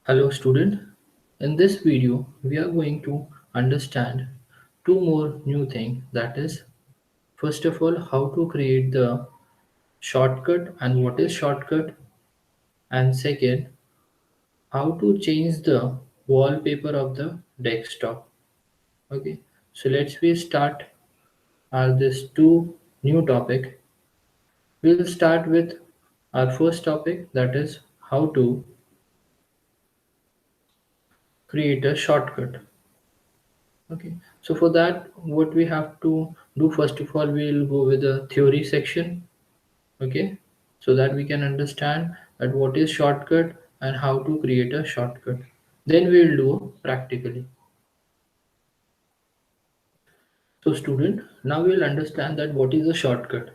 Hello student, in this video we are going to understand two more new things, that is first of all how to create the shortcut and what is shortcut, and second how to change the wallpaper of the desktop. Okay, so let's we start this two new topic. We'll start with our first topic, that is how to create a shortcut. Okay, so for that, what we have to do first of all, we'll go with the theory section. Okay, so that we can understand that what is shortcut and how to create a shortcut. Then we'll do practically. So, student, now we'll understand that what is a shortcut.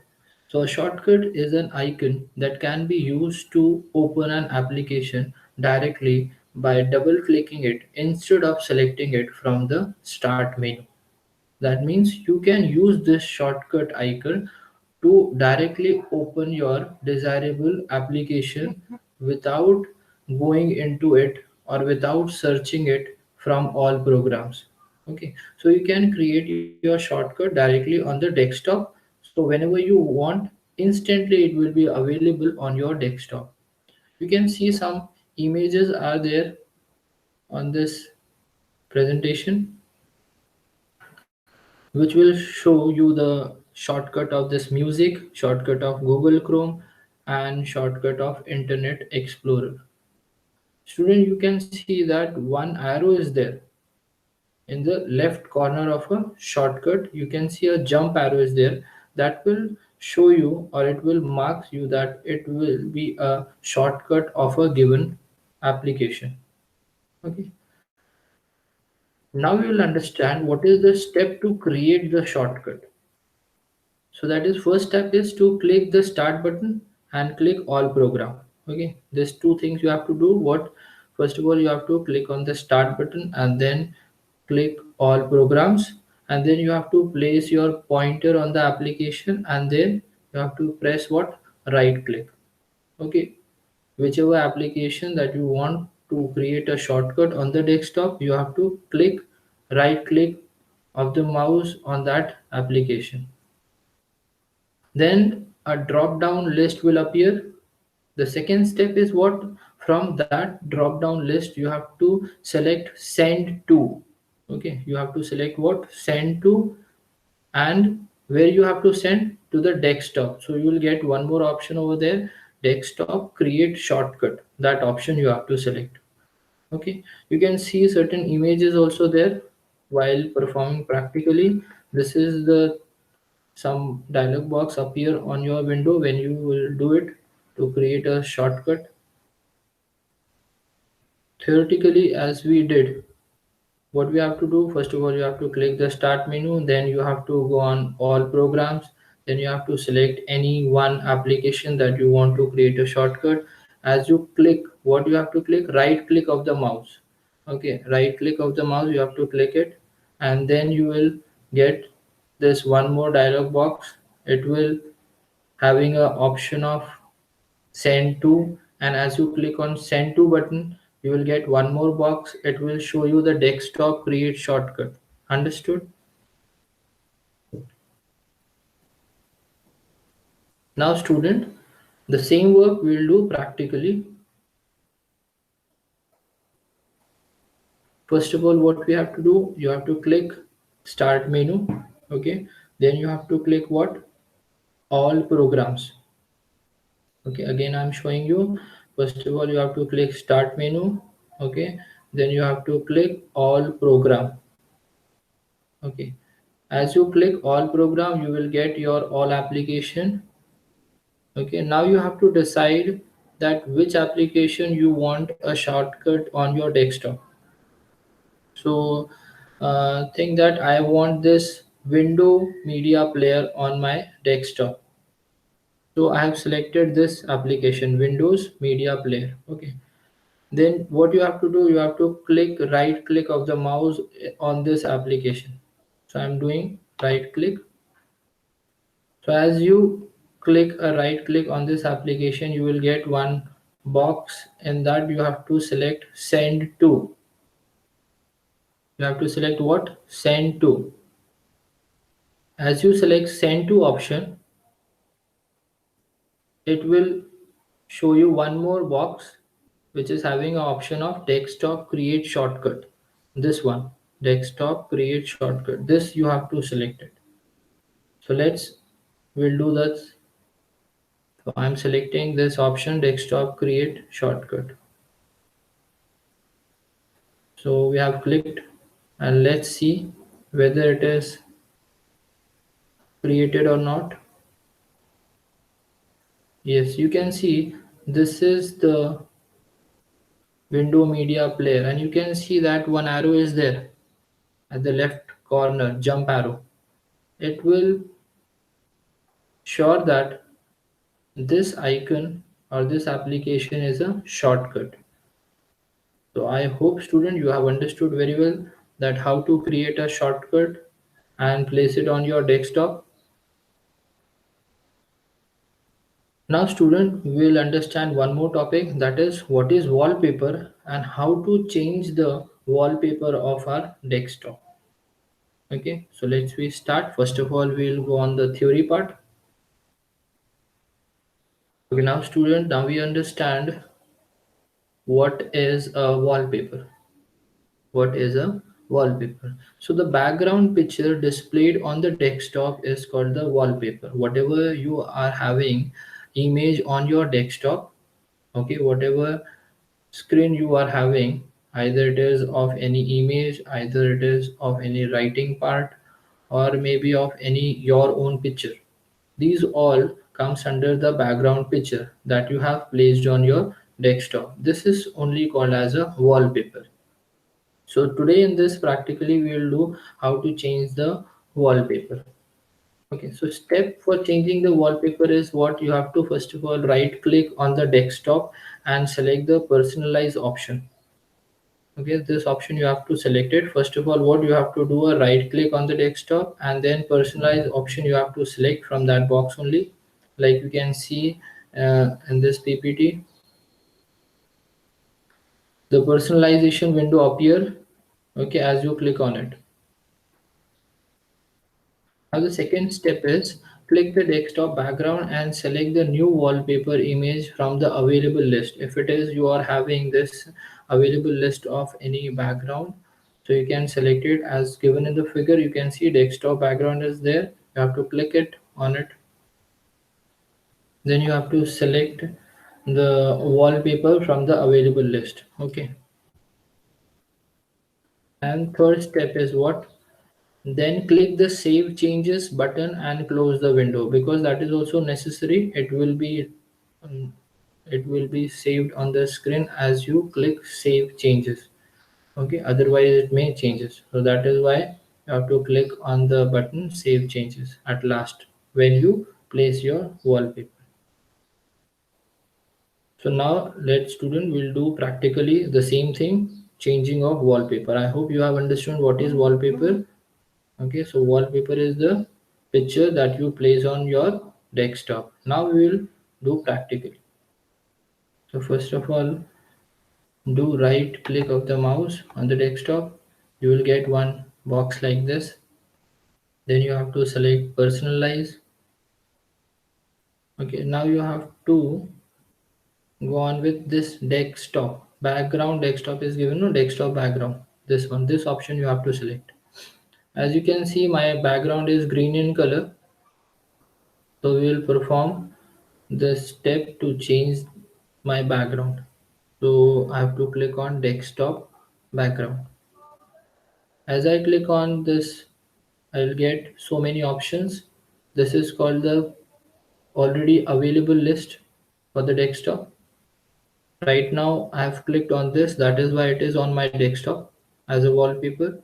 So, a shortcut is an icon that can be used to open an application directly by double clicking it instead of selecting it from the start menu. That means you can use this shortcut icon to directly open your desirable application without going into it or without searching it from all programs. Okay, so you can create your shortcut directly on the desktop. So whenever you want, instantly it will be available on your desktop. You can see some images are there on this presentation, which will show you the shortcut of this music, shortcut of Google Chrome, and shortcut of Internet Explorer. Student, you can see that one arrow is there in the left corner of a shortcut. You can see a jump arrow is there that will show you or it will mark you that it will be a shortcut of a given application. Okay. Now you will understand what is the step to create the shortcut. So that is first step is to click the start button and click all program. Okay, there's two things you have to do. What, first of all you have to click on the start button and then click all programs, and then you have to place your pointer on the application and then you have to press what, right click. Okay, whichever application that you want to create a shortcut on the desktop, you have to click right click of the mouse on that application. Then a drop down list will appear. The second step is what, from that drop down list you have to select send to. Okay, you have to select what, send to, and where you have to send to the desktop. So you will get one more option over there, desktop create shortcut. That option you have to select. Okay, you can see certain images also there while performing practically. This is the some dialog box appear on your window when you will do it to create a shortcut. Theoretically, as we did, what we have to do, first of all you have to click the start menu, then you have to go on all programs, then you have to select any one application that you want to create a shortcut. As you click, what you have to click, right click of the mouse. Okay, right click of the mouse, you have to click it, and then you will get this one more dialog box. It will having a option of send to, and as you click on send to button, you will get one more box. It will show you the desktop create shortcut. Understood? Now student, the same work we'll do practically. First of all, what we have to do, you have to click start menu. Okay, then you have to click what, all programs. Okay, again I'm showing you. First of all you have to click start menu. Okay, then you have to click all program. Okay, as you click all program you will get your all application. Okay, now you have to decide that which application you want a shortcut on your desktop. So think that I want this window media player on my desktop. So I have selected this application, windows media player. Okay, then what you have to do, you have to click right click of the mouse on this application. So I'm doing right click. So as you click a right click on this application, you will get one box in that you have to select send to. You have to select what? Send to. As you select send to option, it will show you one more box which is having an option of desktop create shortcut. This one, desktop create shortcut, this you have to select it. So we'll do that. So I'm selecting this option, desktop create shortcut. So we have clicked, and let's see whether it is created or not. Yes, you can see this is the window media player, and you can see that one arrow is there at the left corner, jump arrow. It will sure that this icon or this application is a shortcut. So I hope student you have understood very well that how to create a shortcut and place it on your desktop. Now student will understand one more topic, that is what is wallpaper and how to change the wallpaper of our desktop. Okay, so let's we start. First of all, we'll go on the theory part. Okay, now student, now we understand what is a wallpaper. What is a wallpaper? So the background picture displayed on the desktop is called the wallpaper. Whatever you are having image on your desktop, okay, whatever screen you are having, either it is of any image, either it is of any writing part, or maybe of any your own picture, these all comes under the background picture that you have placed on your desktop. This is only called as a wallpaper. So today in this practically we will do how to change the wallpaper. Okay, so step for changing the wallpaper is what you have to first of all right click on the desktop and select the personalize option. Okay, this option you have to select it. First of all, what you have to do, a right click on the desktop and then personalize option you have to select from that box only. Like you can see in this PPT, the personalization window appear, okay, as you click on it. Now the second step is click the desktop background and select the new wallpaper image from the available list. If it is you are having this available list of any background, so you can select it as given in the figure. You can see desktop background is there. You have to click it on it. Then you have to select the wallpaper from the available list. Okay. And third step is what? Then click the save changes button and close the window, because that is also necessary. Um, it will be saved on the screen as you click save changes. Okay, otherwise it may changes. So that is why you have to click on the button save changes at last when you place your wallpaper. So now let student will do practically the same thing, changing of wallpaper. I hope you have understood what is wallpaper. Okay, so wallpaper is the picture that you place on your desktop. Now we will do practically. So first of all, do right click of the mouse on the desktop. You will get one box like this. Then you have to select personalize. Okay, now you have to go on with this desktop. Background desktop is given, no, desktop background. This one, this option you have to select. As you can see, my background is green in color. So we will perform the step to change my background. So I have to click on desktop background. As I click on this, I'll get so many options. This is called the already available list for the desktop. Right now I have clicked on this, that is why it is on my desktop as a wallpaper.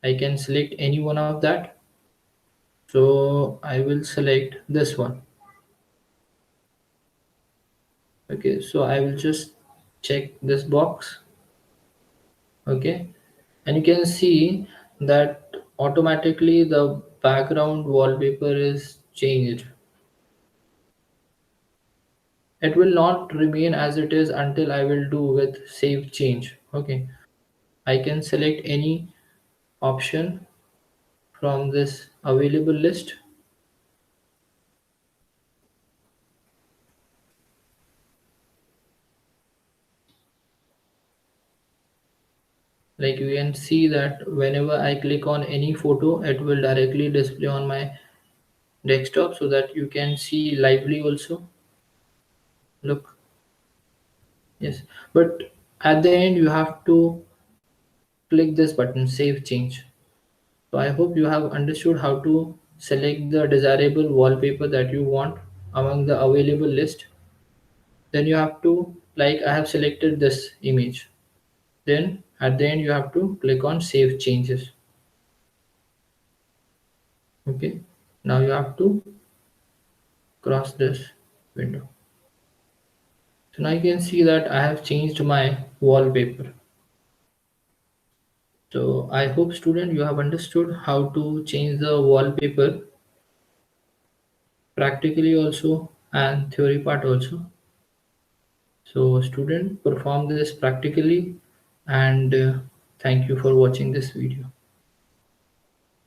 I can select any one of that. So I will select this one. Okay, so I will just check this box. Okay, and you can see that automatically the background wallpaper is changed. It will not remain as it is until I will do with save change. Okay, I can select any option from this available list. Like you can see that whenever I click on any photo, it will directly display on my desktop so that you can see lively also. Look, yes, but at the end you have to click this button save change. So I hope you have understood how to select the desirable wallpaper that you want among the available list. Then you have to, like I have selected this image. Then at the end you have to click on save changes. Okay. Now you have to cross this window. So now you can see that I have changed my wallpaper. So I hope student you have understood how to change the wallpaper practically also and theory part also. So student perform this practically and thank you for watching this video.